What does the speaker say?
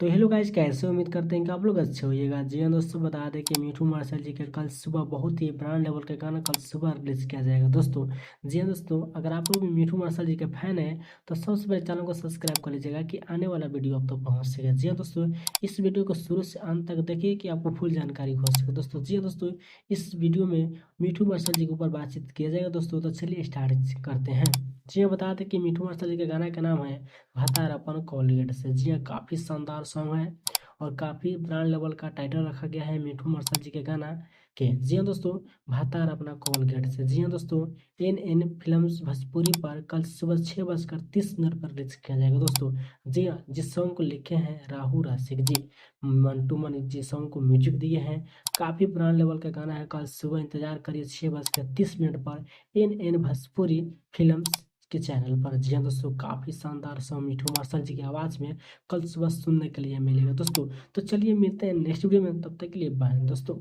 तो hello guys, कैसे हो? उम्मीद करते हैं कि आप लोग अच्छे होइएगा। जी हाँ दोस्तों, बता दें कि मिठू मार्शल जी के कल सुबह बहुत ही ब्रांड लेवल का गाना कल सुबह रिलीज किया जाएगा दोस्तों। जी हाँ दोस्तों, अगर आप लोग भी मिठू मार्शल जी के फैन हैं तो सबसे पहले चैनल को सब्सक्राइब कर लीजिएगा कि आने वाला वीडियो आप तक पहुँच सके। जी हाँ दोस्तों, इस वीडियो को शुरू से अंत तक देखिए कि आपको फुल जानकारी हो सके दोस्तों। जी हाँ दोस्तों, इस वीडियो में मिठू मार्शल जी के ऊपर बातचीत किया जाएगा दोस्तों। तो चलिए स्टार्ट करते हैं। जी हाँ, बता दें कि मिठू मार्शल जी के गाना का नाम है भातार अपन कोलगेट से। जी हाँ, काफ़ी शानदार सॉन्ग है और काफ़ी ब्रांड लेवल का टाइटल रखा गया है मिठू मार्शल जी के गाना के। जी हाँ दोस्तों, भातार अपना कोलगेट से। जी हाँ दोस्तों, एन फिल्म्स भोजपुरी पर कल सुबह 6:30 पर रिलीज किया जाएगा दोस्तों। जी हाँ, जिस सॉन्ग को लिखे हैं राहु रसिक जी, मंटू मनी जी सॉन्ग को म्यूजिक दिए हैं। काफ़ी ब्रांड लेवल का गाना है। कल सुबह इंतजार करिए 6:30 पर एन भोजपुरी फिल्म्स के चैनल पर। जी हाँ दोस्तों, काफ़ी शानदार सॉन्ग मिठू मार्शल जी की आवाज़ में कल सुबह सुनने के लिए मिलेगा दोस्तों। तो चलिए मिलते हैं नेक्स्ट वीडियो में, तब तक के लिए बाय दोस्तों।